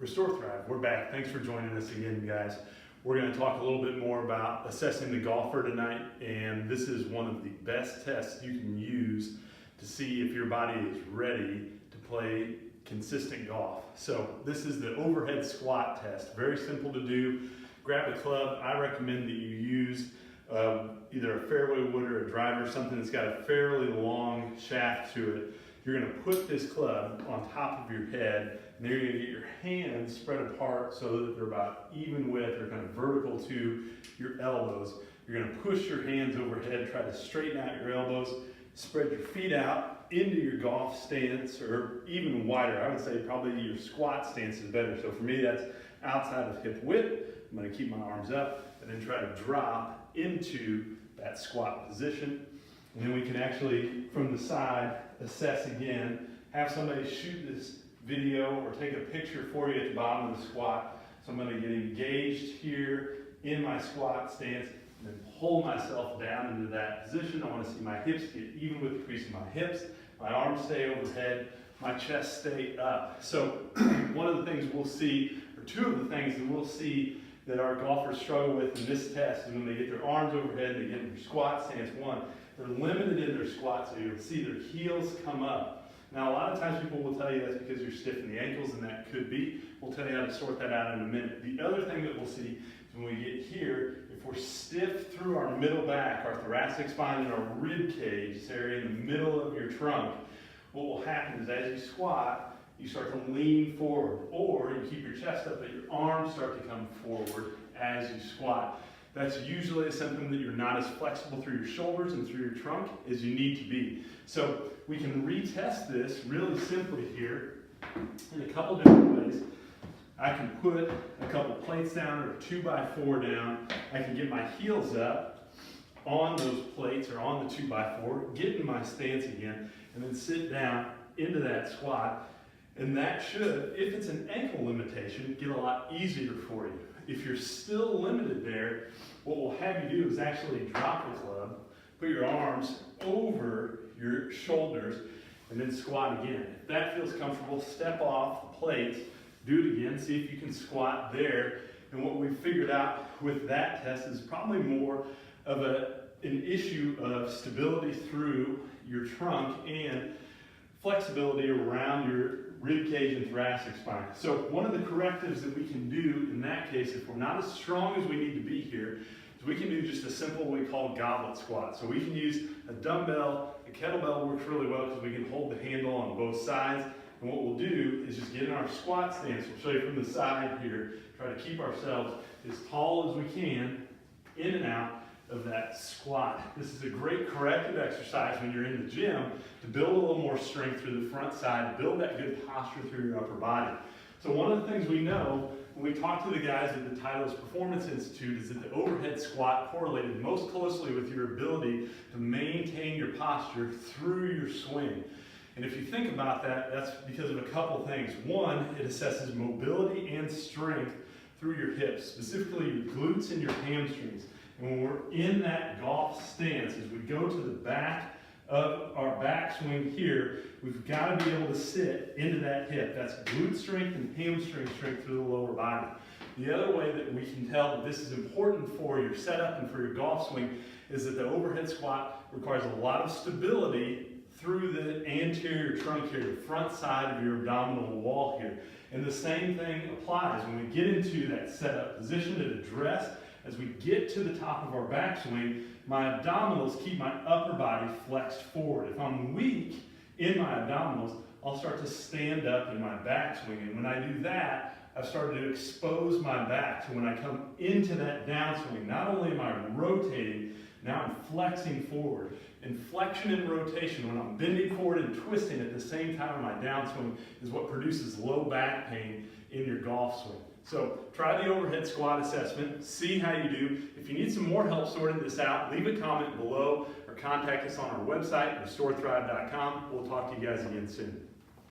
Restore Thrive, we're back. Thanks for joining us again, guys. We're going to talk a little bit more about assessing the golfer tonight, and this is one of the best tests you can use to see if your body is ready to play consistent golf. So this is the overhead squat test. Very simple to do. Grab a club. I recommend that you use either a fairway wood or a driver, something that's got a fairly long shaft to it. You're going to put this club on top of your head, and then you're going to get your hands spread apart so that they're about even width or kind of vertical to your elbows. You're going to push your hands overhead, try to straighten out your elbows, spread your feet out into your golf stance, or even wider. I would say probably your squat stance is better. So for me, that's outside of hip width. I'm going to keep my arms up and then try to drop into that squat position. And then we can actually, from the side, assess again, have somebody shoot this video or take a picture for you at the bottom of the squat. So I'm going to get engaged here in my squat stance and then pull myself down into that position. I want to see my hips get even with the crease of my hips, my arms stay overhead, my chest stay up. So one of the things we'll see, or two of the things that we'll see that our golfers struggle with in this test is when they get their arms overhead, they get in their squat stance. One, they're limited in their squat, so you'll see their heels come up. Now, a lot of times people will tell you that's because you're stiff in the ankles, and that could be. We'll tell you how to sort that out in a minute. The other thing that we'll see is when we get here, if we're stiff through our middle back, our thoracic spine, and our rib cage, this area in the middle of your trunk, what will happen is as you squat, you start to lean forward, or you keep your chest up, but your arms start to come forward as you squat. That's usually a symptom that you're not as flexible through your shoulders and through your trunk as you need to be. So we can retest this really simply here in a couple different ways. I can put a couple plates down or a 2x4 down. I can get my heels up on those plates or on the 2x4, get in my stance again, and then sit down into that squat. And that should, if it's an ankle limitation, get a lot easier for you. If you're still limited there, what we'll have you do is actually drop the club, put your arms over your shoulders, and then squat again. If that feels comfortable, step off the plates, do it again, see if you can squat there. And what we've figured out with that test is probably more of an issue of stability through your trunk and flexibility around your rib cage and thoracic spine. So one of the correctives that we can do in that case, if we're not as strong as we need to be here, is we can do just a simple what we call goblet squat. So we can use a dumbbell. A kettlebell works really well because we can hold the handle on both sides. And what we'll do is just get in our squat stance. We'll show you from the side here. Try to keep ourselves as tall as we can, in and out of that squat. This is a great corrective exercise when you're in the gym to build a little more strength through the front side, build that good posture through your upper body. So one of the things we know when we talk to the guys at the Titleist Performance Institute is that the overhead squat correlated most closely with your ability to maintain your posture through your swing. And if you think about that, that's because of a couple things. One, it assesses mobility and strength through your hips, specifically your glutes and your hamstrings. And when we're in that golf stance, as we go to the back of our backswing here, we've got to be able to sit into that hip. That's glute strength and hamstring strength through the lower body. The other way that we can tell that this is important for your setup and for your golf swing is that the overhead squat requires a lot of stability through the anterior trunk here, the front side of your abdominal wall here. And the same thing applies when we get into that setup position to address. As we get to the top of our backswing, my abdominals keep my upper body flexed forward. If I'm weak in my abdominals, I'll start to stand up in my backswing. And when I do that, I've started to expose my back. So when I come into that downswing, not only am I rotating, now I'm flexing forward. And flexion and rotation, when I'm bending forward and twisting at the same time in my downswing, is what produces low back pain in your golf swing. So try the overhead squat assessment, see how you do. If you need some more help sorting this out, leave a comment below or contact us on our website, restorethrive.com. We'll talk to you guys again soon.